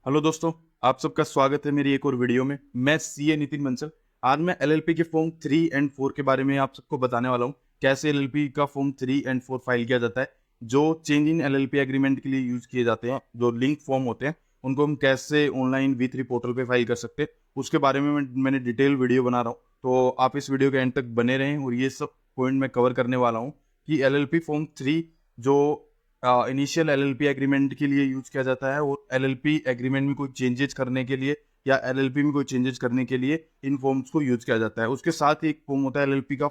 Hello दोस्तों, आप सबका स्वागत है मेरी एक और वीडियो में। मैं सीए नितिन बंसल। आज मैं एलएलपी के फॉर्म 3 एंड 4 के बारे में आप सबको बताने वाला हूँ। कैसे एलएलपी का फॉर्म 3 एंड 4 फाइल किया जाता है, जो चेंज इन एलएलपी एग्रीमेंट के लिए यूज किए जाते हैं, जो लिंक फॉर्म होते हैं, उनको हम कैसे ऑनलाइन V3 पोर्टल पे फाइल कर सकते हैं, उसके बारे में मैंने डिटेल वीडियो बना रहा हूँ। तो आप इस वीडियो के एंड तक बने रहें और ये सब पॉइंट मैं कवर करने वाला हूँ कि एलएलपी फॉर्म 3 जो इनिशियल एलएलपी एग्रीमेंट के लिए यूज किया जाता है, और एलएलपी एग्रीमेंट में कोई चेंजेस करने के लिए या एलएलपी में कोई चेंजेस करने के लिए इन फॉर्म्स को यूज किया जाता है। उसके साथ ही एक फॉर्म होता है एलएलपी का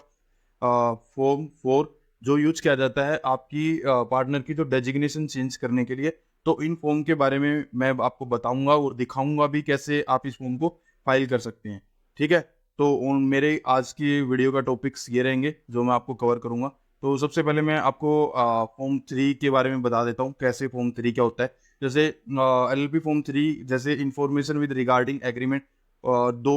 फॉर्म 4, जो यूज किया जाता है आपकी पार्टनर की जो डेजिग्नेशन चेंज करने के लिए। तो इन फॉर्म के बारे में मैं आपको बताऊंगा और दिखाऊंगा भी कैसे आप इस फॉर्म को फाइल कर सकते हैं। ठीक है, तो मेरे आज की वीडियो का टॉपिक्स ये रहेंगे जो मैं आपको कवर करूंगा। तो सबसे पहले मैं आपको फॉर्म 3 के बारे में बता देता हूँ, कैसे फॉर्म 3 क्या होता है। जैसे एलएलपी फॉर्म 3 जैसे इंफॉर्मेशन विद रिगार्डिंग एग्रीमेंट, दो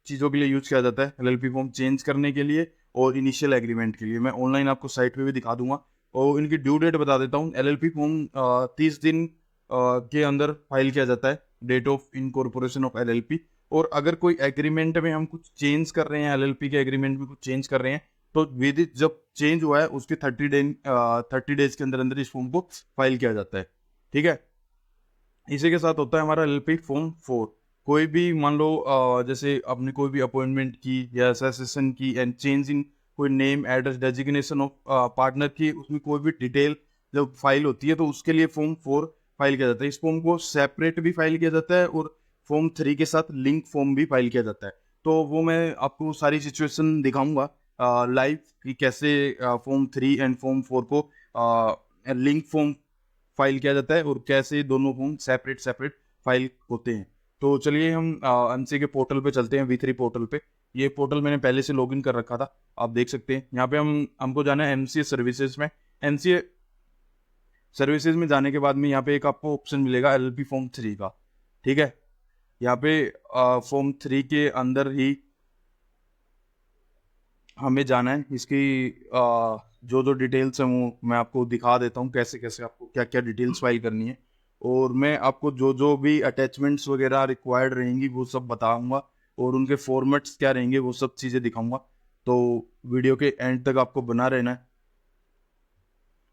चीज़ों के लिए यूज किया जाता है, एलएलपी फॉर्म चेंज करने के लिए और इनिशियल एग्रीमेंट के लिए। मैं ऑनलाइन आपको साइट पे भी दिखा दूंगा। और इनकी ड्यू डेट बता देता हूँ। एलएलपी फॉर्म 30 दिन के अंदर फाइल किया जाता है, date of incorporation of LLP. और अगर कोई एग्रीमेंट में हम कुछ चेंज कर रहे हैं, एलएलपी के एग्रीमेंट में कुछ चेंज कर रहे हैं, तो विदिन जब चेंज हुआ है उसके 30 डेज के अंदर अंदर इस फॉर्म को फाइल किया जाता है। ठीक है, इसी के साथ होता है हमारा एलएलपी फॉर्म 4। कोई भी मान लो जैसे आपने कोई भी अपॉइंटमेंट की या एसोसिएशन की एंड चेंज इन कोई name address designation of partner की, उसमें कोई भी डिटेल जब फाइल होती है तो उसके लिए फॉर्म 4 फाइल किया जाता है। इस फॉर्म को सेपरेट भी फाइल किया जाता है और फॉर्म 3 के साथ लिंक फॉर्म भी फाइल किया जाता है। तो वो मैं आपको सारी सिचुएशन दिखाऊंगा लाइव कि कैसे फॉर्म 3 एंड फॉर्म 4 को लिंक फॉर्म फाइल किया जाता है और कैसे दोनों फॉर्म सेपरेट सेपरेट फाइल होते हैं। तो चलिए हम एनसी के पोर्टल पे चलते हैं, V3 पोर्टल पे। ये पोर्टल मैंने पहले से लॉगिन कर रखा था, आप देख सकते हैं। यहाँ पे हमको जाना है एमसीए सर्विसेज में। एमसीए सर्विसेज में जाने के बाद में यहाँ पे एक आपको ऑप्शन मिलेगा एलएलपी फॉर्म 3 का। ठीक है, यहाँ पे फॉर्म 3 के अंदर ही हमें जाना है। इसकी जो जो डिटेल्स हैं वो मैं आपको दिखा देता हूँ, कैसे कैसे आपको क्या क्या डिटेल्स फाइल करनी है। और मैं आपको जो जो भी अटैचमेंट्स वगैरह रिक्वायर्ड रहेंगी वो सब बताऊंगा, और उनके फॉर्मेट्स क्या रहेंगे वो सब चीज़ें दिखाऊंगा। तो वीडियो के एंड तक आपको बना रहना है।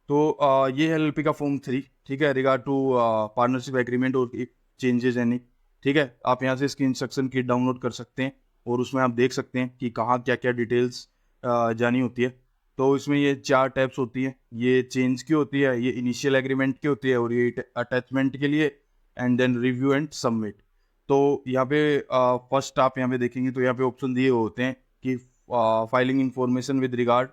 तो ये है एलएलपी का फॉर्म 3। ठीक है, रिगार्ड टू पार्टनरशिप एग्रीमेंट और चेंजेस एनी। ठीक है, आप यहाँ से इसकी इंस्ट्रक्शन की डाउनलोड कर सकते हैं और उसमें आप देख सकते हैं कि कहाँ क्या क्या डिटेल्स जानी होती है। तो इसमें ये 4 टैब्स होती है। ये चेंज की होती है, ये इनिशियल एग्रीमेंट की होती है, और ये अटैचमेंट के लिए, and then review and submit. तो यहाँ पे फर्स्ट आप यहाँ पे देखेंगे तो यहाँ पे ऑप्शन दिए होते हैं कि filing information with regard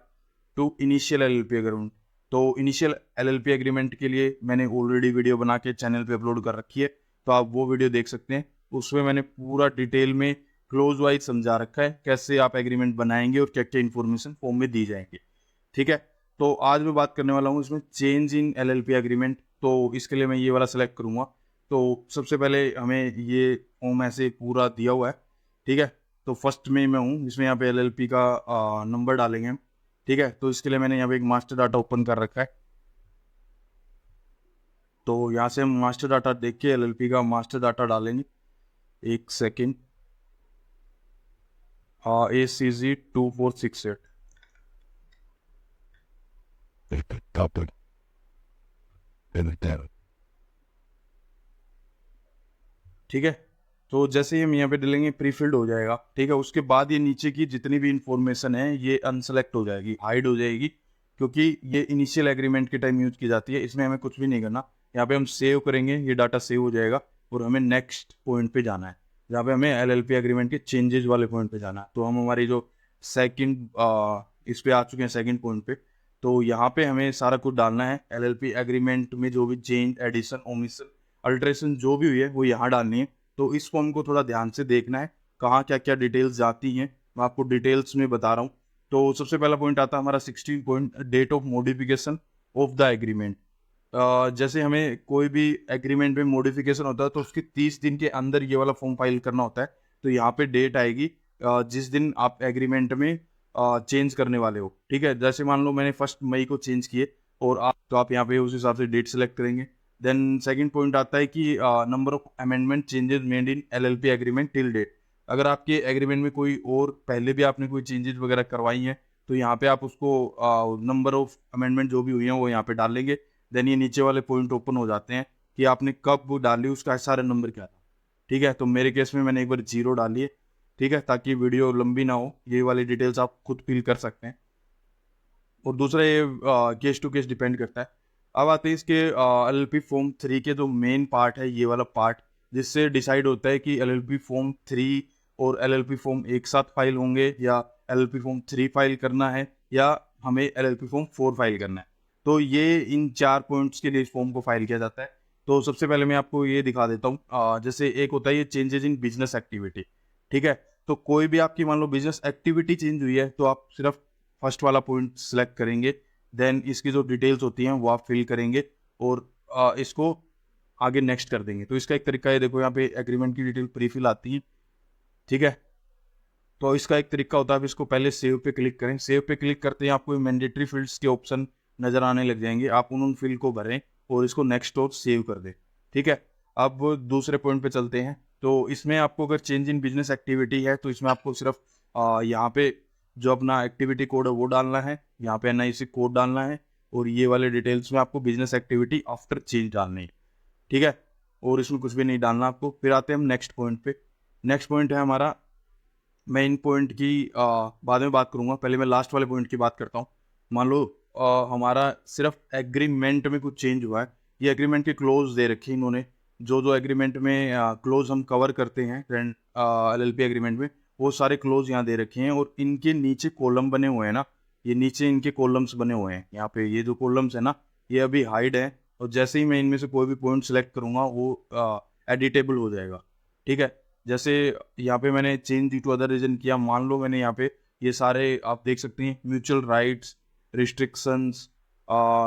to initial LLP agreement. तो इनिशियल एलएलपी एग्रीमेंट के लिए मैंने ऑलरेडी वीडियो बना के चैनल पे अपलोड कर रखी है, तो आप वो वीडियो देख सकते हैं। उसमें मैंने पूरा डिटेल में क्लोज वाइज समझा रखा है कैसे आप एग्रीमेंट बनाएंगे और क्या क्या इन्फॉर्मेशन फॉर्म में दी जाएंगी। ठीक है, तो आज मैं बात करने वाला हूँ इसमें चेंज इन एलएलपी एग्रीमेंट। तो इसके लिए मैं ये वाला सेलेक्ट करूँगा। तो सबसे पहले हमें ये फॉर्म ऐसे पूरा दिया हुआ है। ठीक है, तो फर्स्ट में मैं हूँ, इसमें यहाँ पे एलएलपी का नंबर डालेंगे हम। ठीक है, तो इसके लिए मैंने यहाँ पे एक मास्टर डाटा ओपन कर रखा है। तो यहाँ से हम मास्टर डाटा देख के एलएलपी का मास्टर डाटा डालेंगे। एक सेकेंड। ACG2468। ठीक है, तो जैसे ही हम यहाँ पे डालेंगे प्री फिल्ड हो जाएगा। ठीक है, उसके बाद ये नीचे की जितनी भी इंफॉर्मेशन है ये अनसेलेक्ट हो जाएगी, हाइड हो जाएगी, क्योंकि ये इनिशियल एग्रीमेंट के टाइम यूज की जाती है। इसमें हमें कुछ भी नहीं करना। यहाँ पे हम सेव करेंगे, ये डाटा सेव हो जाएगा और हमें नेक्स्ट पॉइंट पे जाना है, जहाँ पे हमें एलएलपी एग्रीमेंट के चेंजेस वाले पॉइंट पे जाना है। तो हम हमारी जो सेकंड इस पे आ चुके हैं, सेकंड पॉइंट पे। तो यहाँ पे हमें सारा कुछ डालना है। एलएलपी एग्रीमेंट में जो भी चेंज, एडिशन, ओमिशन, अल्ट्रेशन जो भी हुई है वो यहाँ डालनी है। तो इस फॉर्म को थोड़ा ध्यान से देखना है, कहाँ क्या क्या डिटेल्स जाती हैं, मैं आपको डिटेल्स में बता रहा हूँ। तो सबसे पहला पॉइंट आता है हमारा 16 point, date of modification of the agreement. जैसे हमें कोई भी एग्रीमेंट में मॉडिफिकेशन होता है तो उसके 30 दिन के अंदर ये वाला फॉर्म फाइल करना होता है। तो यहाँ पे डेट आएगी जिस दिन आप एग्रीमेंट में चेंज करने वाले हो। ठीक है, जैसे मान लो मैंने 1 मई को चेंज किए और आप, तो आप यहाँ पे उस हिसाब से डेट सेलेक्ट करेंगे। देन सेकंड पॉइंट आता है कि number of amendment changes made in LLP agreement till date. अगर आपके एग्रीमेंट में कोई और पहले भी आपने कोई चेंजेस वगैरह करवाई हैं तो यहाँ पे आप उसको नंबर ऑफ अमेंडमेंट जो भी हुई हैं वो यहाँ पे डाल लेंगे। देन ये नीचे वाले पॉइंट ओपन हो जाते हैं कि आपने कब वो डाली, उसका सारा नंबर क्या था। ठीक है, तो मेरे केस में मैंने एक बार 0 डाली है। ठीक है, ताकि वीडियो लंबी ना हो, ये वाली डिटेल्स आप खुद फिल कर सकते हैं। और दूसरा ये केस टू केस डिपेंड करता है। अब आते हैं इसके एलएलपी फॉर्म 3 के जो मेन पार्ट है, ये वाला पार्ट जिससे डिसाइड होता है कि एलएलपी फॉर्म 3 और एलएलपी फॉर्म एक साथ फाइल होंगे या एलएलपी फॉर्म 3 फाइल करना है या हमें एलएलपी फॉर्म 4 फाइल करना है। तो ये इन 4 पॉइंट्स के लिए इस फॉर्म को फाइल किया जाता है। तो सबसे पहले मैं आपको ये दिखा देता हूँ। जैसे एक होता है ये चेंजेस इन बिजनेस एक्टिविटी। ठीक है, तो कोई भी आपकी मान लो बिजनेस एक्टिविटी चेंज हुई है तो आप सिर्फ फर्स्ट वाला पॉइंट सेलेक्ट करेंगे। देन इसकी जो डिटेल्स होती हैं वो आप फिल करेंगे और इसको आगे नेक्स्ट कर देंगे। तो इसका एक तरीका है, देखो यहाँ पे एग्रीमेंट की डिटेल प्री फिल आती है। ठीक है, तो इसका एक तरीका होता है, आप इसको पहले सेव पे क्लिक करें। सेव पे क्लिक करते ही आपको मैंडेटरी फील्ड्स के ऑप्शन नजर आने लग जाएंगे। आप उन फील्ड को भरें और इसको नेक्स्ट और सेव कर दें। ठीक है, अब दूसरे पॉइंट पे चलते हैं। तो इसमें आपको अगर चेंज इन बिजनेस एक्टिविटी है तो इसमें आपको सिर्फ यहाँ पे जो अपना एक्टिविटी कोड है वो डालना है, यहाँ पे एनआईसी कोड डालना है और ये वाले डिटेल्स में आपको बिजनेस एक्टिविटी आफ्टर चेंज डालनी है। ठीक है, और इसमें कुछ भी नहीं डालना आपको। फिर आते हैं हम नेक्स्ट पॉइंट पे। नेक्स्ट पॉइंट है हमारा, मैं इन पॉइंट की बाद में बात करूंगा, पहले मैं लास्ट वाले पॉइंट की बात करता हूँ। मान लो हमारा सिर्फ एग्रीमेंट में कुछ चेंज हुआ है। ये एग्रीमेंट के क्लोज दे रखे हैं इन्होंने, जो जो एग्रीमेंट में क्लोज हम कवर करते हैं एलएलपी एग्रीमेंट में, वो सारे क्लोज यहाँ दे रखे हैं और इनके नीचे कॉलम बने हुए हैं ना, ये नीचे इनके कॉलम्स बने हुए हैं। यहाँ पे ये जो कॉलम्स है ना, ये अभी हाइड है और जैसे ही मैं इनमें से कोई भी पॉइंट सेलेक्ट करूंगा वो एडिटेबल हो जाएगा। ठीक है, जैसे यहाँ पे मैंने change due to other reason किया, मान लो मैंने यहाँ पे ये सारे आप देख सकते हैं, mutual rights, restrictions,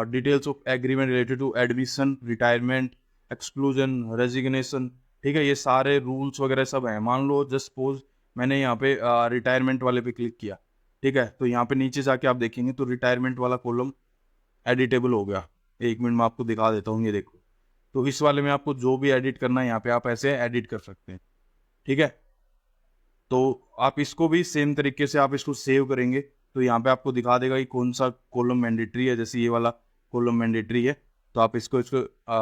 details of agreement related to admission, retirement, exclusion, resignation. ठीक है, ये सारे रूल्स वगैरह सब हैं। मान लो जस्ट सपोज मैंने यहाँ पे रिटायरमेंट वाले पे क्लिक किया। ठीक है, तो यहाँ पे नीचे जाके आप देखेंगे तो रिटायरमेंट वाला कॉलम एडिटेबल हो गया। एक मिनट में आपको दिखा देता हूँ, ये देखो। तो इस वाले में आपको जो भी एडिट करना है यहाँ पे आप ऐसे एडिट कर सकते हैं। ठीक है, तो आप इसको भी सेम तरीके से आप इसको सेव करेंगे तो यहाँ पे आपको दिखा देगा कि कौन सा कॉलम मैंडेटरी है। जैसे ये वाला कॉलम मैंडेटरी है तो आप इसको इसको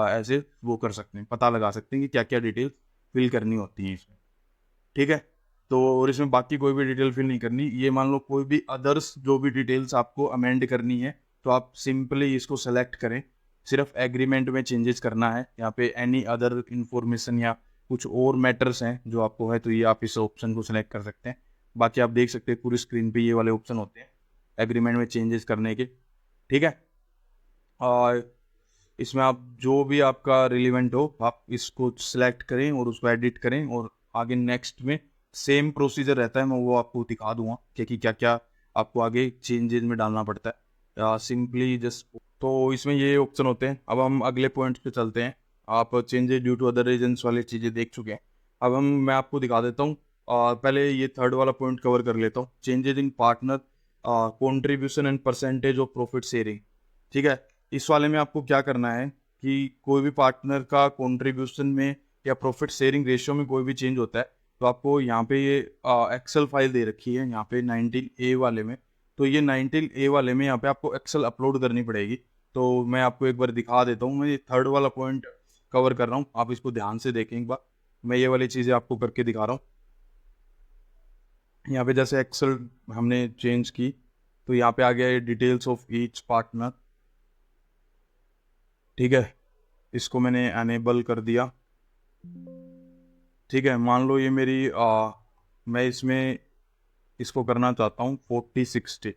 ऐसे वो कर सकते हैं, पता लगा सकते हैं कि क्या क्या डिटेल्स फिल करनी होती हैं इसमें। ठीक है, तो और इसमें बाकी कोई भी डिटेल फिल नहीं करनी। ये मान लो कोई भी अदर्स जो भी डिटेल्स आपको अमेंड करनी है तो आप सिंपली इसको सेलेक्ट करें। सिर्फ एग्रीमेंट में चेंजेस करना है, यहाँ पे एनी अदर इंफॉर्मेशन या कुछ और मैटर्स हैं जो आपको है तो ये आप इस ऑप्शन को सिलेक्ट कर सकते हैं। बाकी आप देख सकते हैं पूरी स्क्रीन पे ये वाले ऑप्शन होते हैं एग्रीमेंट में चेंजेस करने के। ठीक है, और इसमें आप जो भी आपका रिलेवेंट हो आप इसको सिलेक्ट करें और उसको एडिट करें और आगे नेक्स्ट में सेम प्रोसीजर रहता है, मैं वो आपको दिखा दूंगा कि क्या क्या आपको आगे चेंजेस में डालना पड़ता है। सिंपली जस्ट तो इसमें ये ऑप्शन होते हैं। अब हम अगले पॉइंट पे चलते हैं। आप changes due to other reasons वाली चीज़ें देख चुके हैं। अब मैं आपको दिखा देता हूँ। पहले ये थर्ड वाला पॉइंट कवर कर लेता हूँ, changes in partner contribution and percentage of profit sharing. ठीक है, इस वाले में आपको क्या करना है कि कोई भी पार्टनर का कॉन्ट्रीब्यूशन में या प्रॉफिट शेयरिंग रेशियो में कोई भी चेंज होता है तो आपको यहाँ पे ये एक्सेल फाइल दे रखी है यहाँ पे 19A वाले में। तो ये 19A वाले में यहाँ पे आपको एक्सेल अपलोड करनी पड़ेगी। तो मैं आपको एक बार दिखा देता हूँ, मैं ये थर्ड वाला पॉइंट कवर कर रहा हूँ, आप इसको ध्यान से देखें एक बार। मैं ये वाली चीज़ें आपको करके दिखा रहा हूँ। यहाँ पे जैसे एक्सेल हमने चेंज की तो यहाँ पे आ गया ये डिटेल्स ऑफ ईच पार्टनर। ठीक है, इसको मैंने एनेबल कर दिया। ठीक है, मान लो ये मेरी मैं इसमें इसको करना चाहता हूँ 40-60,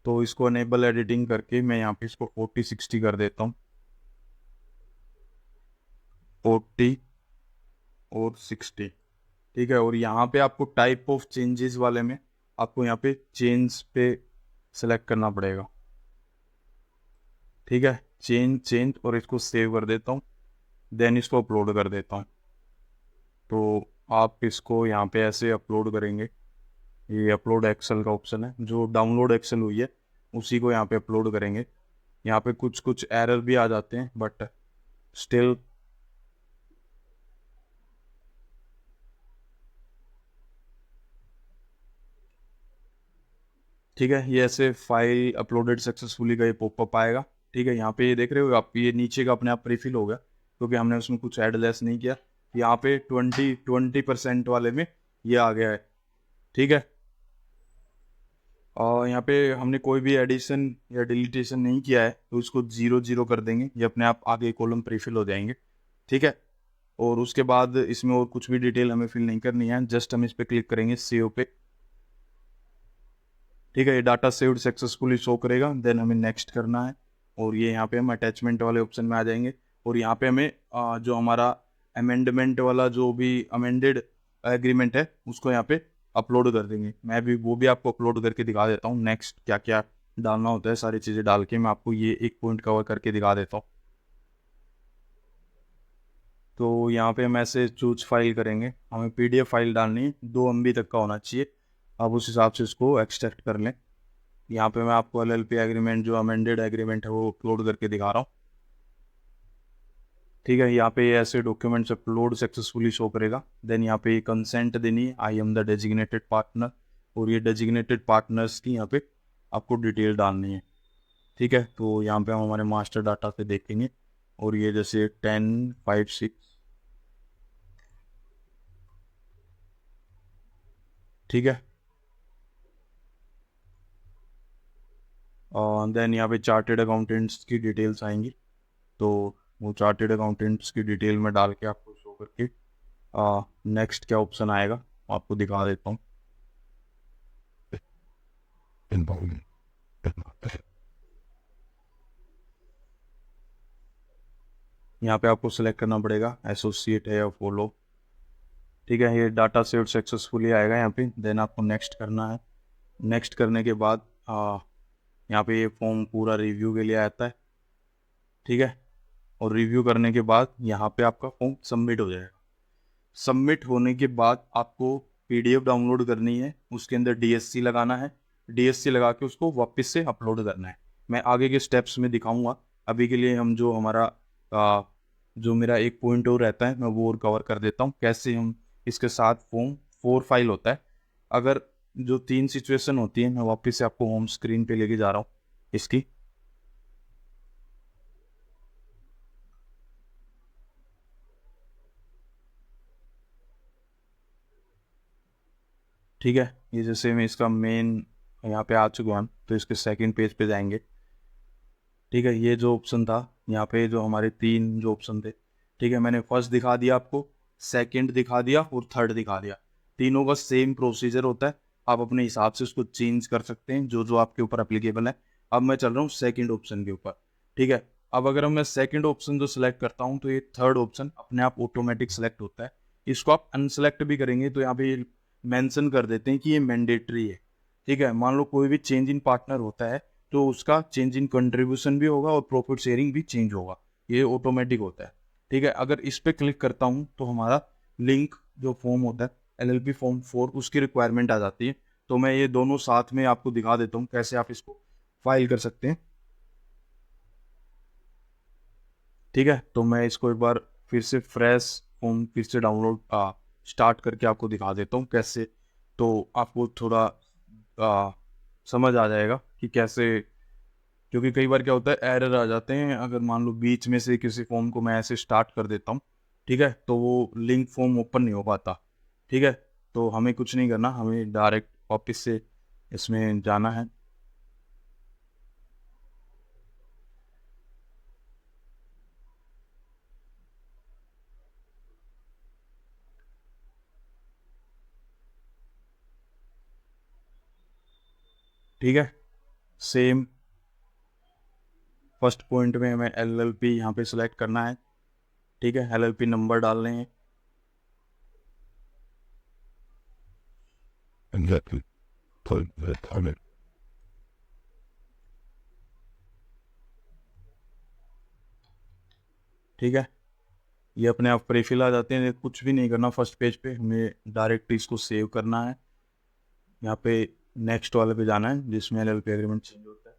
तो इसको एनेबल एडिटिंग करके मैं यहाँ पे इसको 40-60 कर देता हूँ, 40 और 60। ठीक है, और यहाँ पे आपको टाइप ऑफ चेंजेस वाले में आपको यहाँ पे चेंज पे सेलेक्ट करना पड़ेगा। ठीक है, चेंज और इसको सेव कर देता हूँ, देन इसको अपलोड कर देता हूँ। तो आप इसको यहाँ पे ऐसे अपलोड करेंगे, ये अपलोड एक्सेल का ऑप्शन है, जो डाउनलोड एक्सेल हुई है उसी को यहाँ पे अपलोड करेंगे। यहाँ पे कुछ कुछ एरर भी आ जाते हैं बट स्टिल ठीक है, ये ऐसे फाइल अपलोडेड सक्सेसफुली का ये पॉपअप आएगा। ठीक है, यहाँ पे ये देख रहे हो आप, ये नीचे का अपने आप प्रीफिल हो गया क्योंकि हमने उसमें कुछ ऐड लेस नहीं किया। यहाँ पे 20% वाले में ये आ गया है। ठीक है, और यहाँ पे हमने कोई भी एडिशन या डिलीटेशन नहीं किया है तो इसको 0 0 कर देंगे, ये अपने आप आगे कॉलम प्रीफिल हो जाएंगे। ठीक है, और उसके बाद इसमें और कुछ भी डिटेल हमें फिल नहीं करनी है, जस्ट हम इस पर क्लिक करेंगे सेव पे। ठीक है, ये डाटा सेव्ड सक्सेसफुली शो करेगा, देन हमें नेक्स्ट करना है और ये यहाँ पे हम अटैचमेंट वाले ऑप्शन में आ जाएंगे और यहाँ पे हमें जो हमारा अमेंडमेंट वाला जो भी अमेंडेड एग्रीमेंट है उसको यहाँ पे अपलोड कर देंगे। मैं भी वो भी आपको अपलोड करके दिखा देता हूँ, नेक्स्ट क्या क्या डालना होता है सारी चीज़ें डाल के मैं आपको ये एक पॉइंट कवर करके दिखा देता हूँ। तो यहाँ पे हम ऐसे चूज फाइल करेंगे, हमें PDF फाइल डालनी है, 2 MB तक का होना चाहिए। आप उस हिसाब से इसको एक्सट्रैक्ट कर लें। यहाँ पे मैं आपको LLP एग्रीमेंट जो अमेंडेड एग्रीमेंट है वो अपलोड करके दिखा रहा हूँ। ठीक है, यहाँ पे ये ऐसे डॉक्यूमेंट्स अपलोड सक्सेसफुली शो करेगा। देन यहाँ पे कंसेंट देनी है, I am the designated partner, और ये डेजिग्नेटेड पार्टनर्स की यहाँ पे आपको डिटेल डालनी है। ठीक है, तो यहाँ पे हम हमारे मास्टर डाटा से देखेंगे और ये जैसे 1056। ठीक है, और देन यहाँ पे चार्टेड अकाउंटेंट्स की डिटेल्स आएंगी, तो वो चार्टेड अकाउंटेंट्स की डिटेल में डाल के आपको शो करके नेक्स्ट क्या ऑप्शन आएगा आपको दिखा देता हूँ। यहाँ पे आपको सेलेक्ट करना पड़ेगा एसोसिएट है या फॉलो। ठीक है, ये डाटा सेव सक्सेसफुली आएगा यहाँ पे, देन आपको नेक्स्ट करना है। नेक्स्ट करने के बाद यहाँ पे ये फॉर्म पूरा रिव्यू के लिए आता है। ठीक है, और रिव्यू करने के बाद यहाँ पे आपका फॉर्म सबमिट हो जाएगा। सबमिट होने के बाद आपको PDF डाउनलोड करनी है, उसके अंदर DSC लगाना है, DSC लगा के उसको वापस से अपलोड करना है। मैं आगे के स्टेप्स में दिखाऊंगा, अभी के लिए हम जो हमारा जो मेरा एक पॉइंट और रहता है मैं वो और कवर कर देता हूँ, कैसे हम इसके साथ फॉर्म 4 फाइल होता है। अगर जो 3 सिचुएशन होती है मैं वापस से आपको होम स्क्रीन पे लेके जा रहा हूँ इसकी। ठीक है, ये जैसे मैं इसका मेन यहाँ पे आ चुका हूँ तो इसके सेकंड पेज पे जाएंगे। ठीक है, ये जो ऑप्शन था यहाँ पे जो हमारे 3 जो ऑप्शन थे, ठीक है, मैंने फर्स्ट दिखा दिया आपको, सेकंड दिखा दिया और थर्ड दिखा दिया। तीनों का सेम प्रोसीजर होता है, आप अपने हिसाब से उसको चेंज कर सकते हैं जो जो आपके ऊपर अप्लीकेबल है। अब मैं चल रहा हूँ सेकंड ऑप्शन के ऊपर। ठीक है, अब अगर मैं सेकंड ऑप्शन जो सिलेक्ट करता हूँ तो ये थर्ड ऑप्शन अपने आप ऑटोमेटिक सेलेक्ट होता है। इसको आप अनसेलेक्ट भी करेंगे तो यहाँ पे मेंशन कर देते हैं कि ये मैंडेटरी है। ठीक है, मान लो कोई भी चेंज इन पार्टनर होता है तो उसका चेंज इन कंट्रीब्यूशन भी होगा और प्रॉफिट शेयरिंग भी चेंज होगा, ये ऑटोमेटिक होता है। ठीक है, अगर इस पे क्लिक करता हूँ तो हमारा लिंक जो फॉर्म होता है LLP फॉर्म 4 उसकी रिक्वायरमेंट आ जाती है। तो मैं ये दोनों साथ में आपको दिखा देता हूँ कैसे आप इसको फाइल कर सकते हैं। ठीक है, तो मैं इसको एक बार फिर से फ्रेश फॉर्म फिर से डाउनलोड स्टार्ट करके आपको दिखा देता हूँ कैसे, तो आपको थोड़ा समझ आ जाएगा कि कैसे। क्योंकि कई बार क्या होता है एरर आ जाते हैं, अगर मान लो बीच में से किसी फॉर्म को मैं ऐसे स्टार्ट कर देता हूँ, ठीक है, तो वो लिंक फॉर्म ओपन नहीं हो पाता। ठीक है, तो हमें कुछ नहीं करना, हमें डायरेक्ट वापस से इसमें जाना है। ठीक है, सेम फर्स्ट पॉइंट में हमें LLP यहाँ पे सिलेक्ट करना है। ठीक है, LLP नंबर डालने हैं। Exactly. Put that on it. ठीक है, ये अपने आप प्रीफिल आ जाते हैं, कुछ भी नहीं करना फर्स्ट पेज पे, हमें डायरेक्ट इसको सेव करना है। यहाँ पे नेक्स्ट वाले पे जाना है जिसमें LLP एग्रीमेंट चेंज होता है,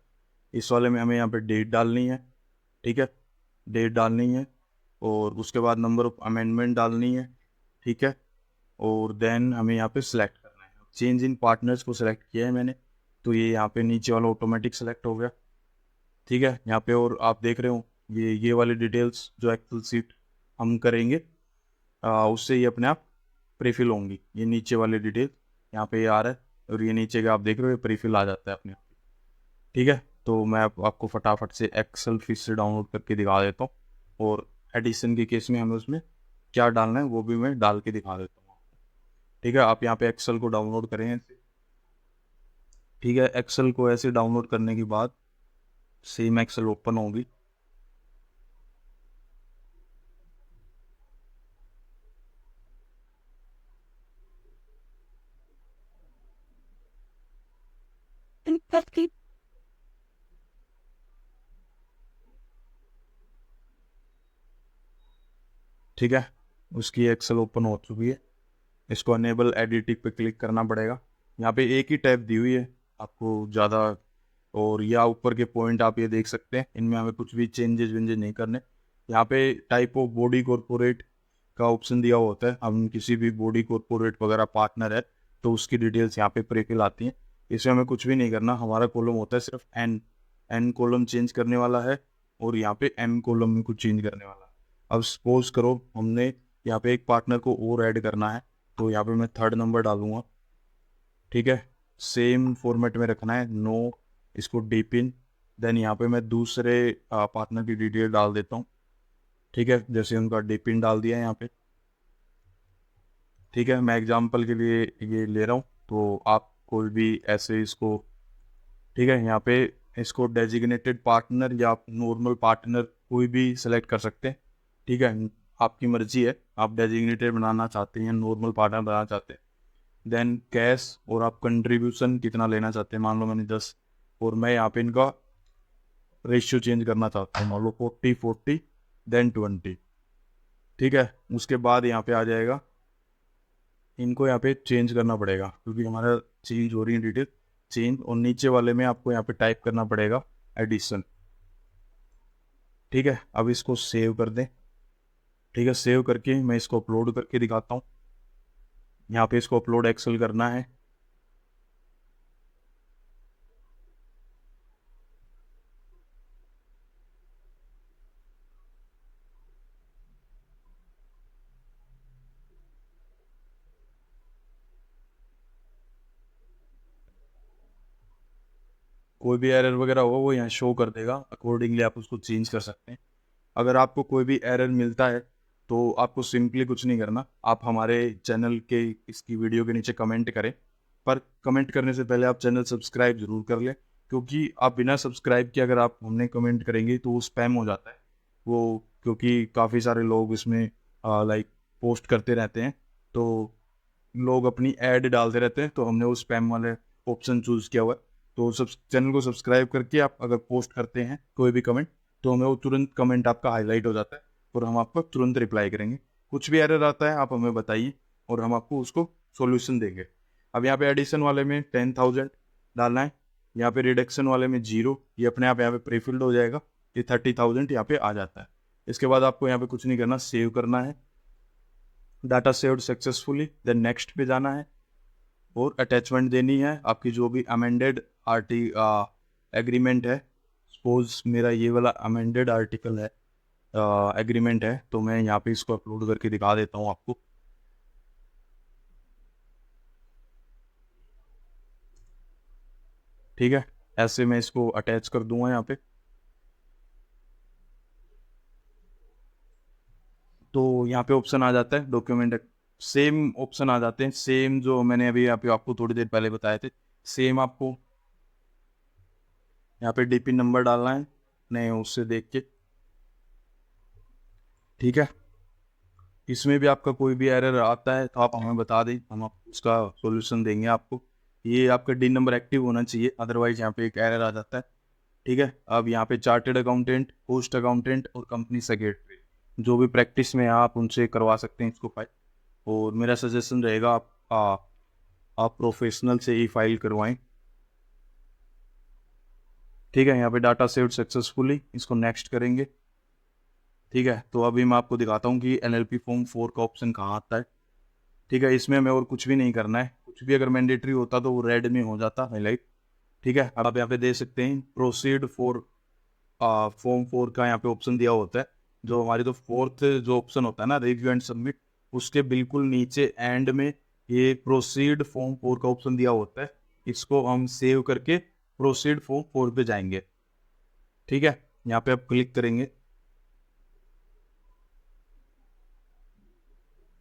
इस वाले में हमें यहाँ पे डेट डालनी है। ठीक है, डेट डालनी है और उसके बाद नंबर ऑफ अमेंडमेंट डालनी है, ठीक है। और देन हमें यहाँ पे सिलेक्ट करना है। चेंज इन पार्टनर्स को सिलेक्ट किया है मैंने, तो ये यहाँ पे नीचे वाला ऑटोमेटिक सिलेक्ट हो गया, ठीक है। यहाँ पे और आप देख रहे हो ये वाली डिटेल्स जो एक्सेल सीट हम करेंगे उससे ये अपने आप प्रीफिल होंगी। ये नीचे वाले डिटेल यहाँ पे ये आ रहा है, और ये नीचे का आप देख रहे हो ये प्रीफिल आ जाता है अपने आप, ठीक है। तो मैं आपको फटाफट से एक्सेल फिर से डाउनलोड करके दिखा देता हूँ, और एडिशन के केस में हमें उसमें क्या डालना है वो भी मैं डाल के दिखा देता हूँ, ठीक है। आप यहाँ पे एक्सेल को डाउनलोड करें ऐसे, ठीक है। एक्सेल को ऐसे डाउनलोड करने के बाद सेम एक्सेल ओपन होगी, ठीक है। उसकी एक्सेल ओपन हो चुकी है। इसको अनेबल एडिटिंग पे क्लिक करना पड़ेगा। यहाँ पे एक ही टैब दी हुई है आपको ज़्यादा, और या ऊपर के पॉइंट आप ये देख सकते हैं, इनमें हमें कुछ भी चेंजेस वेंजेस नहीं करने। यहाँ पे टाइप ऑफ बॉडी कॉर्पोरेट का ऑप्शन दिया हुआ होता है। हम किसी भी बॉडी कॉर्पोरेट वगैरह पार्टनर है तो उसकी डिटेल्स यहाँ पे प्रीफिल आती हैं। इसमें हमें कुछ भी नहीं करना। हमारा कॉलम होता है सिर्फ एन कॉलम चेंज करने वाला है, और यहाँ पे एम कॉलम में कुछ चेंज करने वाला है। अब सपोज करो हमने यहाँ पे एक पार्टनर को और ऐड करना है, तो यहाँ पे मैं 3rd नंबर डालूंगा, ठीक है। सेम फॉर्मेट में रखना है, नो, इसको डीप इन। देन यहाँ पे मैं दूसरे पार्टनर की डिटेल डाल देता हूँ, ठीक है। जैसे उनका डीप इन डाल दिया है यहाँ पे, ठीक है। मैं एग्जांपल के लिए ये ले रहा हूँ, तो आप कोई भी ऐसे इसको, ठीक है, यहाँ पे इसको डेजिग्नेटेड पार्टनर या नॉर्मल पार्टनर कोई भी सेलेक्ट कर सकते हैं, ठीक है। आपकी मर्जी है, आप डेजिग्नेटेड बनाना चाहते हैं, नॉर्मल पार्टनर बनाना चाहते हैं। देन कैश, और आप कंट्रीब्यूशन कितना लेना चाहते हैं। मान लो मैंने 10, और मैं यहाँ पे इनका रेशियो चेंज करना चाहता हूँ, मान लो 40-40 देन 20, ठीक है। उसके बाद यहाँ पे आ जाएगा, इनको यहाँ पे चेंज करना पड़ेगा क्योंकि हमारा चेंज हो रही है डिटेल, चेंज। और नीचे वाले में आपको यहाँ पे टाइप करना पड़ेगा एडिशन, ठीक है। अब इसको सेव कर दें, ठीक है। सेव करके मैं इसको अपलोड करके दिखाता हूँ। यहाँ पे इसको अपलोड एक्सेल करना है, कोई भी एरर वगैरह हो वो यहाँ शो कर देगा, अकॉर्डिंगली आप उसको चेंज कर सकते हैं। अगर आपको कोई भी एरर मिलता है तो आपको सिंपली कुछ नहीं करना, आप हमारे चैनल के इसकी वीडियो के नीचे कमेंट करें। पर कमेंट करने से पहले आप चैनल सब्सक्राइब जरूर कर लें, क्योंकि आप बिना सब्सक्राइब किए अगर आप हमने कमेंट करेंगे तो वो स्पैम हो जाता है वो, क्योंकि काफ़ी सारे लोग इसमें लाइक पोस्ट करते रहते हैं, तो लोग अपनी ऐड डालते रहते हैं, तो हमने वो स्पैम वाले ऑप्शन चूज़ किया हुआ है। तो सब चैनल को सब्सक्राइब करके आप अगर पोस्ट करते हैं कोई भी कमेंट, तो हमें वो तुरंत कमेंट आपका हाईलाइट हो जाता है और हम आपको तुरंत रिप्लाई करेंगे। कुछ भी एरर आता है आप हमें बताइए और हम आपको उसको सॉल्यूशन देंगे। अब यहाँ पे एडिशन वाले में 10,000 डालना है, यहाँ पे रिडक्शन वाले में 0, ये अपने आप यहाँ पे प्रीफिल्ड हो जाएगा, ये 30,000 यहाँ पे आ जाता है। इसके बाद आपको यहाँ पे कुछ नहीं करना, सेव करना है, data saved successfully, then next पे जाना है, और अटैचमेंट देनी है आपकी जो भी अमेंडेड एग्रीमेंट है। सपोज मेरा ये वाला अमेंडेड आर्टिकल है, एग्रीमेंट है, तो मैं यहाँ पे इसको अपलोड करके दिखा देता हूँ आपको। ठीक है, ऐसे मैं इसको अटैच कर दूंगा यहाँ पे। तो यहाँ पे ऑप्शन आ जाता है डॉक्यूमेंट, सेम ऑप्शन आ जाते हैं, सेम जो मैंने अभी यहाँ पे आपको थोड़ी देर पहले बताए थे, सेम आपको यहाँ पे डीपी नंबर डालना है, नहीं उससे देख के, ठीक है। इसमें भी आपका कोई भी एरर आता है तो आप हमें बता दें, हम आप उसका सॉल्यूशन देंगे आपको। ये आपका डी नंबर एक्टिव होना चाहिए, अदरवाइज यहाँ पे एक एरर आ जाता है, ठीक है। अब यहाँ पे चार्टेड अकाउंटेंट, पोस्ट अकाउंटेंट और कंपनी सेक्रेटरी जो भी प्रैक्टिस में है आप उनसे करवा सकते हैं इसको फाइल, और मेरा सजेशन रहेगा आप प्रोफेशनल से ही फाइल करवाएं, ठीक है। यहाँ पे डाटा सेव्ड सक्सेसफुली, इसको नेक्स्ट करेंगे। ठीक है, तो अभी मैं आपको दिखाता हूँ कि LLP फॉर्म 4 का ऑप्शन कहाँ आता है। ठीक है, इसमें हमें और कुछ भी नहीं करना है, कुछ भी अगर मैंडेटरी होता तो वो रेड में हो जाता हाईलाइट। ठीक है, अब आप यहाँ पे देख सकते हैं प्रोसीड फॉर फॉर्म 4 का यहाँ पे ऑप्शन दिया होता है। जो हमारी तो फोर्थ जो ऑप्शन होता है ना, रिव्यू एंड सबमिट, उसके बिल्कुल नीचे एंड में ये प्रोसीड फॉर्म 4 का ऑप्शन दिया होता है। इसको हम सेव करके प्रोसीड फॉर्म 4 पे जाएंगे। ठीक है, यहाँ पे आप क्लिक करेंगे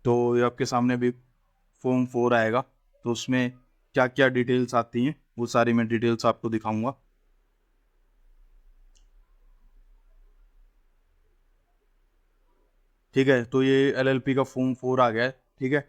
तो ये आपके सामने भी फॉर्म 4 आएगा। तो उसमें क्या क्या डिटेल्स आती हैं वो सारी मैं डिटेल्स आपको दिखाऊंगा। ठीक है, तो ये LLP का फॉर्म 4 आ गया है। ठीक है,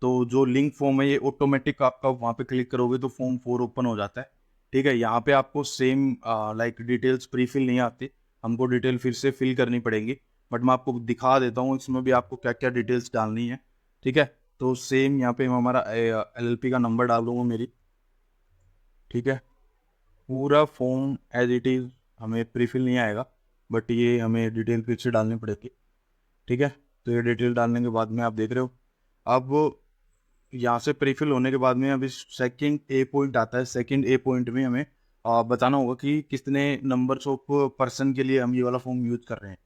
तो जो लिंक फॉर्म है ये ऑटोमेटिक आपका वहाँ पे क्लिक करोगे तो फॉर्म 4 ओपन हो जाता है। ठीक है, यहाँ पे आपको same like details prefill नहीं आती, हमको डिटेल फिर से फिल करनी पड़ेगी। बट मैं आपको दिखा देता हूँ इसमें भी आपको क्या क्या डिटेल्स डालनी है। ठीक है, तो सेम यहाँ पे मैं हमारा LLP का नंबर डाल दूंगा मेरी। ठीक है, पूरा फॉर्म एज इट इज़ हमें प्री फिल नहीं आएगा, बट ये हमें डिटेल फिर से डालनी पड़ेगी। ठीक है, तो ये डिटेल डालने के बाद में आप देख रहे हो अब यहाँ से प्रीफिल होने के बाद में अभी सेकंड ए पॉइंट आता है। सेकंड ए पॉइंट में हमें बताना होगा कि कितने नंबर्स ऑफ पर्सन के लिए हम ये वाला फॉर्म यूज कर रहे हैं।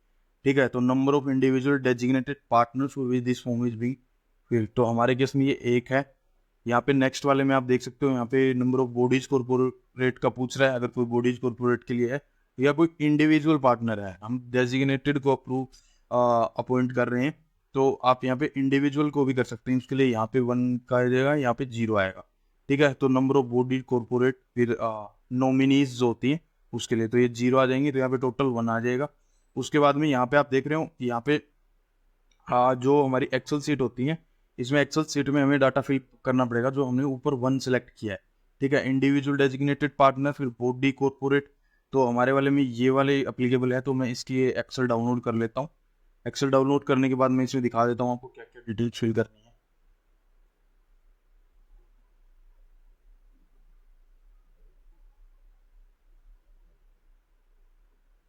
ठीक है, तो number of individual designated partners with this form is being field, तो हमारे केस में ये एक है। यहाँ पे नेक्स्ट वाले में आप देख सकते हो यहाँ पे नंबर ऑफ बॉडीज कॉर्पोरेट का पूछ रहा है। अगर कोई बॉडीज कॉर्पोरेट के लिए है या कोई इंडिविजुअल पार्टनर है, हम डेजिग्नेटेड को अप्रूव अपॉइंट कर रहे हैं, तो आप यहाँ पे इंडिविजुअल को भी कर सकते हैं। उसके लिए यहाँ पे 1 का आ जाएगा, यहाँ पे 0 आएगा। ठीक है, तो नंबर ऑफ बॉडी कॉर्पोरेट फिर नॉमिनीज जो होती हैं उसके लिए तो ये 0 आ जाएंगे, तो यहाँ पे टोटल 1 आ जाएगा। उसके बाद में यहाँ पे आप देख रहे हो यहाँ पे जो हमारी एक्सेल सीट होती है, इसमें एक्सेल सीट में हमें डाटा फिल करना पड़ेगा जो हमने ऊपर 1 सेलेक्ट किया है। ठीक है, इंडिविजुअल डेजिग्नेटेड पार्टनर फिर बॉडी कॉर्पोरेट, तो हमारे वाले में ये वाले अप्लीकेबल है। तो मैं इसकी एक्सेल डाउनलोड कर लेता हूँ। एक्सेल डाउनलोड करने के बाद मैं इसमें दिखा देता हूँ आपको क्या क्या डिटेल्स फिल करनी है।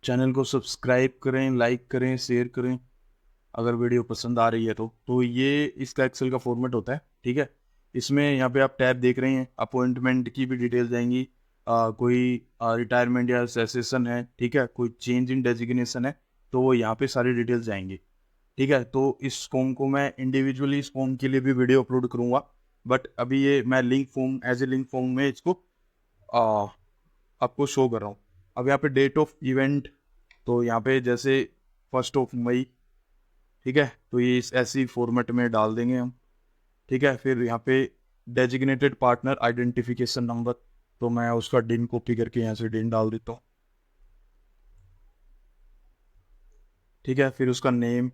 चैनल को सब्सक्राइब करें, लाइक करें, शेयर करें अगर वीडियो पसंद आ रही है तो ये इसका एक्सेल का फॉर्मेट होता है। ठीक है, इसमें यहाँ पे आप टैब देख रहे हैं, अपॉइंटमेंट की भी डिटेल्स जाएंगी, कोई रिटायरमेंट या सेसेशन है, ठीक है, कोई चेंज इन डेजिग्नेशन है, तो वो यहाँ पे सारी डिटेल्स जाएंगी। ठीक है, तो इस फॉर्म को मैं इंडिविजुअली इस फॉर्म के लिए भी वीडियो अपलोड करूँगा, बट अभी ये मैं link form as a link form में इसको आ, आपको शो कर रहा हूँ। अब यहाँ पे डेट ऑफ इवेंट, तो यहाँ पे जैसे 1 मई, ठीक है, तो ये इस ऐसी फॉर्मेट में डाल देंगे हम। ठीक है, फिर यहाँ पे डेजिग्नेटेड पार्टनर आइडेंटिफिकेशन नंबर, तो मैं उसका डिन कॉपी करके यहाँ से डिन डाल देता हूँ। ठीक है, फिर उसका नेम,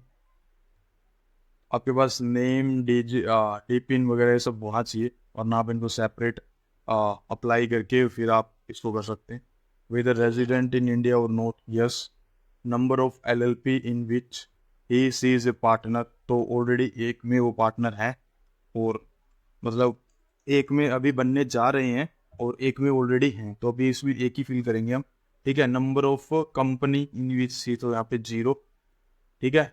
आपके पास नेम डी पिन वगैरह सब होना चाहिए, और आप इनको सेपरेट अप्लाई करके फिर आप इसको कर सकते हैं। वेदर रेजिडेंट इन इंडिया और not, yes. Number of LLP in which he she is a partner, तो ऑलरेडी एक में वो पार्टनर है, और मतलब एक में अभी बनने जा रहे हैं और एक में ऑलरेडी हैं, तो अभी इसमें एक ही फिल करेंगे हम। ठीक है, नंबर ऑफ कंपनी इन विच सी, तो यहाँ पे 0। ठीक है,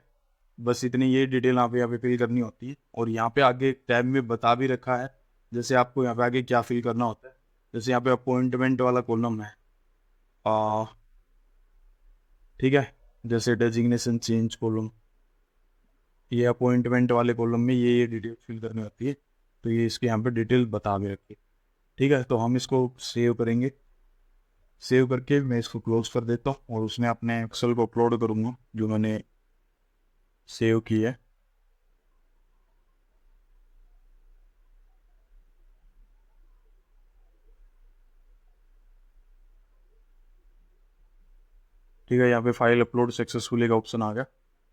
बस इतनी ये डिटेल यहाँ पे फिल करनी होती है। और यहाँ पे आगे टैब में बता भी रखा है जैसे आपको यहाँ पे आगे क्या फिल करना होता है। जैसे यहाँ पे अपॉइंटमेंट वाला कॉलम है, आ, ठीक है, जैसे डेजिग्नेशन चेंज कॉलम, ये अपॉइंटमेंट वाले कॉलम में ये डिटेल फिल करनी होती है, तो ये इसके यहाँ पे डिटेल बता भी रखी है। ठीक है, तो हम इसको सेव करेंगे। सेव करके मैं इसको क्लोज कर देता हूँ और उसमें अपने एक्सेल को अपलोड करूँगा जो मैंने सेव की है। ठीक है, यहाँ पे फाइल अपलोड सक्सेसफुली का ऑप्शन आ गया।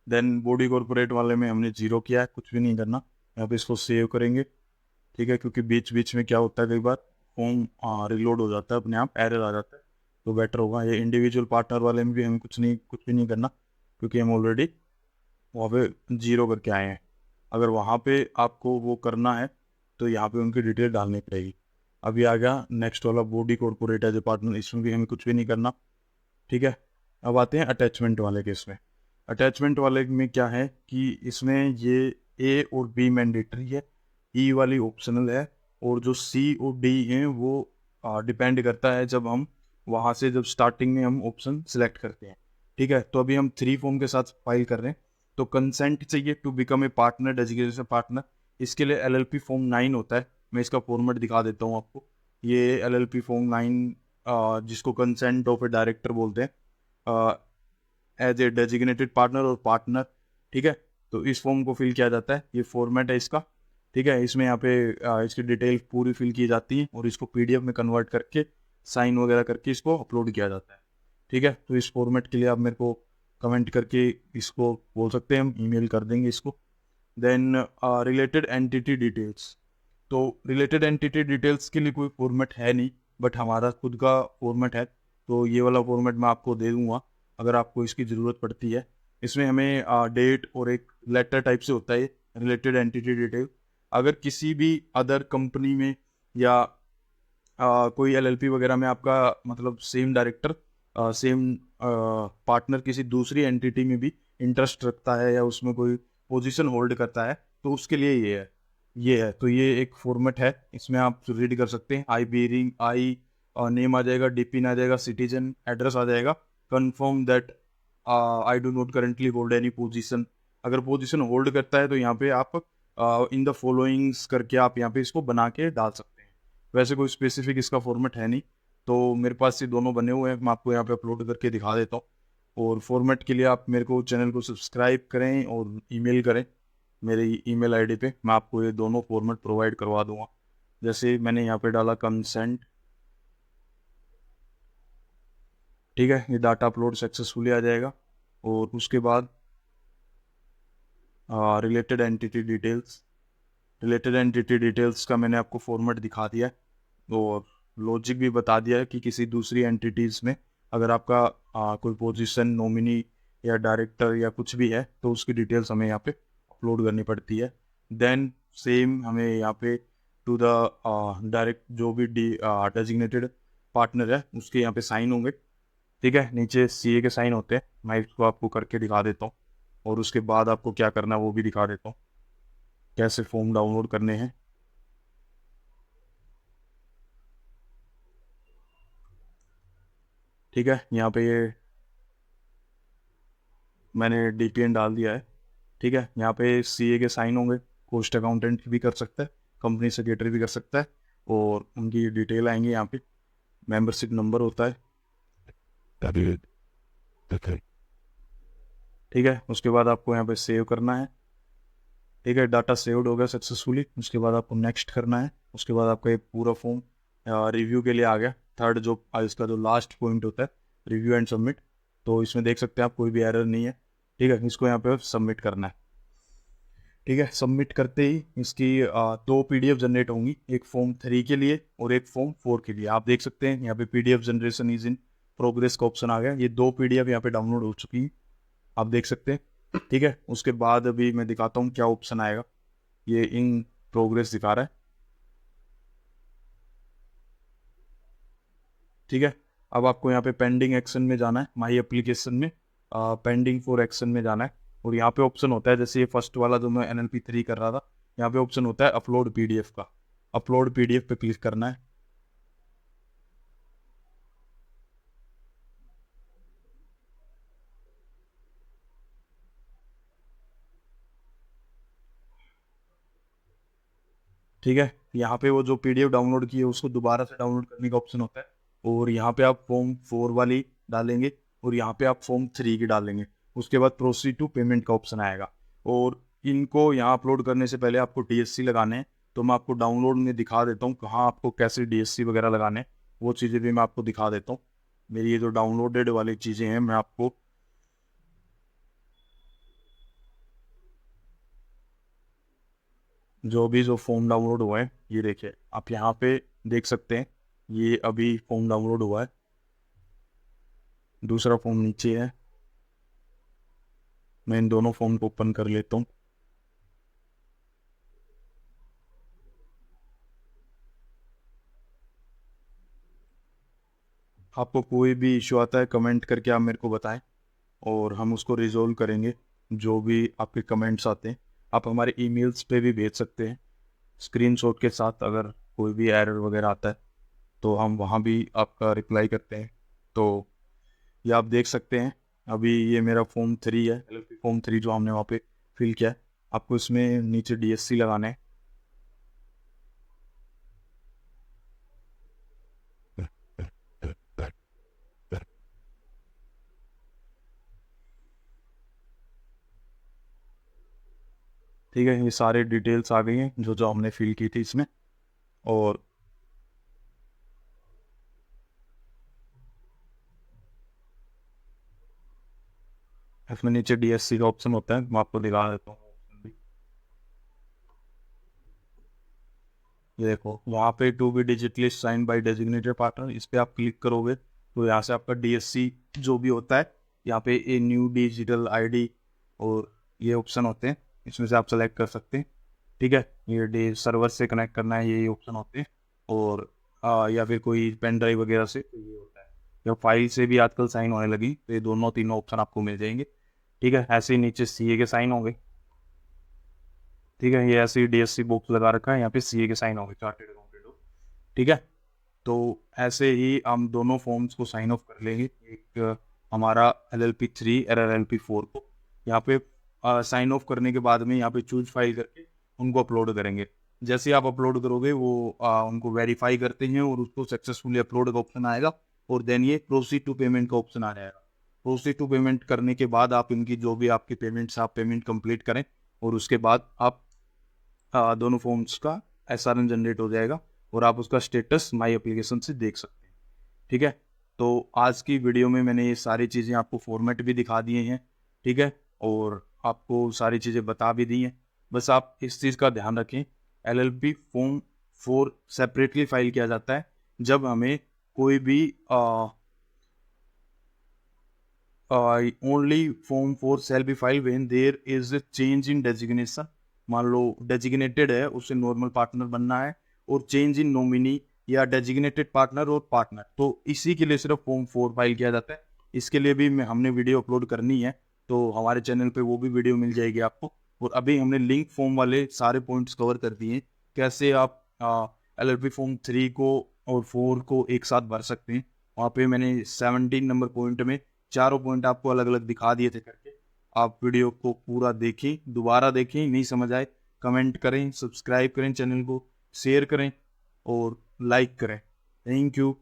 देन बॉडी कॉर्पोरेट वाले में हमने 0 किया है, कुछ भी नहीं करना। यहाँ पे इसको सेव करेंगे। ठीक है, क्योंकि बीच बीच में क्या होता है, कई बार फॉर्म रिलोड हो जाता है, अपने आप एरर आ जाता है, तो बेटर होगा। ये इंडिविजुअल पार्टनर वाले में भी हमें कुछ भी नहीं करना, क्योंकि हम ऑलरेडी वहाँ पे 0 करके आए हैं। अगर वहाँ पे आपको वो करना है तो यहाँ पे उनकी डिटेल डालनी पड़ेगी। अभी आ गया नेक्स्ट वाला, body corporate as a partner, इसमें भी हमें कुछ भी नहीं करना। ठीक है, अब आते हैं अटैचमेंट वाले केस में। अटैचमेंट वाले में क्या है कि इसमें ये ए और बी मैंडेटरी है, ई वाली ऑप्शनल है, और जो सी और डी हैं वो डिपेंड करता है जब हम वहाँ से जब स्टार्टिंग में हम ऑप्शन सिलेक्ट करते हैं। ठीक है, तो अभी हम 3 फॉर्म के साथ फाइल कर रहे हैं। तो कंसेंट चाहिए to become a partner, designation partner. इसके लिए एलएलपी फॉर्म 9 होता है। मैं इसका फॉर्मेट दिखा देता हूँ आपको। ये एलएलपी फॉर्म 9 जिसको कंसेंट ऑफ ए डायरेक्टर बोलते हैं, एज ए डेजिग्नेटेड पार्टनर और पार्टनर। ठीक है, तो इस फॉर्म को फिल किया जाता है, ये फॉर्मेट है इसका। ठीक है, इसमें यहाँ पे इसकी डिटेल पूरी फिल की जाती है और इसको पीडीएफ में कन्वर्ट करके साइन वगैरह करके इसको अपलोड किया जाता है। ठीक है, तो इस फॉर्मेट के लिए आप मेरे को कमेंट करके इसको बोल सकते हैं, हम ईमेल कर देंगे इसको। Then related entity details. तो रिलेटेड एंटिटी डिटेल्स के लिए कोई फॉर्मेट है नहीं, बट हमारा खुद का फॉर्मेट है, तो ये वाला फॉर्मेट मैं आपको दे दूंगा अगर आपको इसकी ज़रूरत पड़ती है। इसमें हमें डेट और एक लेटर टाइप से होता है रिलेटेड एंटिटी डिटेल। अगर किसी भी अदर कंपनी में या कोई एलएलपी वगैरह में आपका मतलब सेम डायरेक्टर सेम पार्टनर किसी दूसरी एंटिटी में भी इंटरेस्ट रखता है या उसमें कोई पोजीशन होल्ड करता है, तो उसके लिए ये है। तो ये एक फॉर्मेट है, इसमें आप रीड कर सकते हैं। आई बेरिंग आई नेम आ जाएगा, डीपिन आ जाएगा, सिटीजन एड्रेस आ जाएगा, confirm that I do not currently hold any position. अगर पोजीशन होल्ड करता है तो यहाँ पे आप इन द फॉलोइंग्स करके आप यहाँ पे इसको बना के डाल सकते हैं। वैसे कोई स्पेसिफिक इसका फॉर्मेट है नहीं, तो मेरे पास ये दोनों बने हुए हैं, मैं आपको यहाँ पे अपलोड करके दिखा देता हूँ। और फॉर्मेट के लिए आप मेरे को चैनल को सब्सक्राइब करें और ईमेल करें मेरी ईमेल आईडी पे, मैं आपको ये दोनों फॉर्मेट प्रोवाइड करवा दूंगा। जैसे मैंने यहाँ पे डाला कंसेंट, ठीक है, ये डाटा अपलोड सक्सेसफुली आ जाएगा। और उसके बाद related entity details, related entity details का मैंने आपको फॉर्मेट दिखा दिया है और लॉजिक भी बता दिया है कि किसी दूसरी एंटिटीज़ में अगर आपका कोई पोजीशन नॉमिनी या डायरेक्टर या कुछ भी है तो उसकी डिटेल्स हमें यहाँ पे अपलोड करनी पड़ती है। देन सेम हमें यहाँ पे टू द डायरेक्ट जो भी डेजिग्नेटेड पार्टनर है उसके यहाँ पे साइन होंगे। ठीक है, नीचे सीए के साइन होते हैं, मैं इसको आपको करके दिखा देता हूँ और उसके बाद आपको क्या करना है वो भी दिखा देता हूँ, कैसे फॉर्म डाउनलोड करने हैं। ठीक है, यहाँ पे ये मैंने डीपीएन डाल दिया है। ठीक है, यहाँ पे सीए के साइन होंगे, कॉस्ट अकाउंटेंट भी कर सकता है, कंपनी सेक्रेटरी भी कर सकता है, और उनकी डिटेल आएंगी यहाँ पे, मेंबरशिप नंबर होता है। David. Okay. ठीक है, उसके बाद आपको यहाँ पे सेव करना है। ठीक है, डाटा सेव्ड हो गया सक्सेसफुली। उसके बाद आपको नेक्स्ट करना है। उसके बाद आपका एक पूरा फॉर्म रिव्यू के लिए आ गया। थर्ड जो इसका जो लास्ट पॉइंट होता है रिव्यू एंड सबमिट, तो इसमें देख सकते हैं आप कोई भी एरर नहीं है। ठीक है, इसको यहाँ पे सबमिट करना है। ठीक है, सबमिट करते ही इसकी दो पीडीएफ जनरेट होंगी, एक फॉर्म 3 के लिए और एक फॉर्म 4 के लिए। आप देख सकते हैं यहाँ पे PDF generation is in progress का ऑप्शन आ गया। ये दो पीडीएफ यहाँ पे डाउनलोड हो चुकी हैं, आप देख सकते हैं। ठीक है, उसके बाद अभी मैं दिखाता हूँ क्या ऑप्शन आएगा। ये इन प्रोग्रेस दिखा रहा है। ठीक है, अब आपको यहाँ पे पेंडिंग एक्शन में जाना है, माई एप्लीकेशन में पेंडिंग फॉर एक्शन में जाना है। और यहाँ पे ऑप्शन होता है, जैसे ये फर्स्ट वाला जो मैं NLP 3 कर रहा था, यहाँ पे ऑप्शन होता है अपलोड पीडीएफ का। अपलोड पीडीएफ पे क्लिक करना है। ठीक है, यहाँ पे वो जो पीडीएफ डाउनलोड की है उसको दोबारा से डाउनलोड करने का ऑप्शन होता है, और यहाँ पे आप फॉर्म 4 वाली डालेंगे और यहाँ पे आप फॉर्म 3 की डालेंगे। उसके बाद प्रोसीड टू पेमेंट का ऑप्शन आएगा। और इनको यहाँ अपलोड करने से पहले आपको डीएससी लगाने हैं, तो मैं आपको डाउनलोड में दिखा देता हूँ कहाँ आपको कैसे डीएससी वगैरह लगाने हैं, वो चीज़ें भी मैं आपको दिखा देता हूँ। मेरी ये जो डाउनलोडेड वाली चीज़ें हैं मैं आपको जो भी जो फॉर्म डाउनलोड हुआ है ये देखिए, आप यहाँ पे देख सकते हैं, ये अभी फॉर्म डाउनलोड हुआ है। दूसरा फॉर्म नीचे है, मैं इन दोनों फॉर्म को ओपन कर लेता हूँ। आपको कोई भी इशू आता है कमेंट करके आप मेरे को बताएं, और हम उसको रिजोल्व करेंगे। जो भी आपके कमेंट्स आते हैं आप हमारे ईमेल्स पे भी भेज सकते हैं स्क्रीनशॉट के साथ। अगर कोई भी एरर वगैरह आता है तो हम वहाँ भी आपका रिप्लाई करते हैं। तो ये आप देख सकते हैं, अभी ये मेरा फॉर्म 3 है, LLP फॉर्म 3 जो हमने वहाँ पे फिल किया है। आपको इसमें नीचे DSC लगाना है। ठीक है, ये सारे डिटेल्स आ गई हैं जो जो हमने फिल की थी इसमें। और इसमें नीचे DSC का ऑप्शन होता है, मैं आपको दिखा देता हूँ ऑप्शन भी। ये देखो वहाँ पे to be digitally sign by designated partner, इस पर आप क्लिक करोगे तो यहाँ से आपका DSC जो भी होता है, यहाँ पे ए न्यू डिजिटल ID और ये ऑप्शन होते हैं, इसमें से आप सेलेक्ट कर सकते हैं। ठीक है, ये डे सर्वर से कनेक्ट करना है, ये ऑप्शन होते हैं। और या फिर कोई पेन ड्राइव वगैरह से तो ये होता है। या फाइल से भी आजकल साइन होने लगी तो ये दोनों तीनों ऑप्शन आपको मिल जाएंगे। ठीक है, ऐसे ही नीचे CA के साइन होंगे। ठीक है, ये ऐसे ही DSC बॉक्स लगा रखा है, यहाँ पे CA के साइन होंगे, चार्टेड अकाउंटेंट हो। ठीक है, तो ऐसे ही हम दोनों फॉर्म्स को साइन ऑफ कर लेंगे। एक हमारा LLP 3 और LLP 4 को यहाँ पे साइन ऑफ करने के बाद में यहाँ पे चूज फाइल करके उनको अपलोड करेंगे। जैसे आप अपलोड करोगे वो उनको वेरीफाई करते हैं और उसको सक्सेसफुली अपलोड का ऑप्शन आएगा और देन ये प्रोसीड टू पेमेंट का ऑप्शन आ जाएगा। प्रोसीड टू पेमेंट करने के बाद आप इनकी जो भी आपकी पेमेंट्स आप पेमेंट कंप्लीट करें और उसके बाद आप दोनों फॉर्म्स का SRN जनरेट हो जाएगा और आप उसका स्टेटस माई एप्लीकेशन से देख सकते हैं। ठीक है, तो आज की वीडियो में मैंने ये सारी चीज़ें आपको फॉर्मेट भी दिखा दिए हैं। ठीक है, और आपको सारी चीज़ें बता भी दी हैं। बस आप इस चीज़ का ध्यान रखें, LLP फॉर्म 4 सेपरेटली फाइल किया जाता है जब हमें कोई भी only form 4 shall be file when there is a change in designation. मान लो डेजिग्नेटेड है, उससे नॉर्मल पार्टनर बनना है, और चेंज इन नॉमिनी या डेजिग्नेटेड पार्टनर और पार्टनर, तो इसी के लिए सिर्फ फॉर्म 4 फाइल किया जाता है। इसके लिए भी हमने वीडियो अपलोड करनी है, तो हमारे चैनल पे वो भी वीडियो मिल जाएगी आपको। और अभी हमने लिंक फॉर्म वाले सारे पॉइंट्स कवर कर दिए हैं, कैसे आप LLP फॉर्म 3 को और 4 को एक साथ भर सकते हैं। वहाँ पे मैंने 17 नंबर पॉइंट में चारों पॉइंट आपको अलग अलग दिखा दिए थे करके। आप वीडियो को पूरा देखें, दोबारा देखें, नहीं समझ आए कमेंट करें, सब्सक्राइब करें चैनल को, शेयर करें और लाइक करें। Thank you.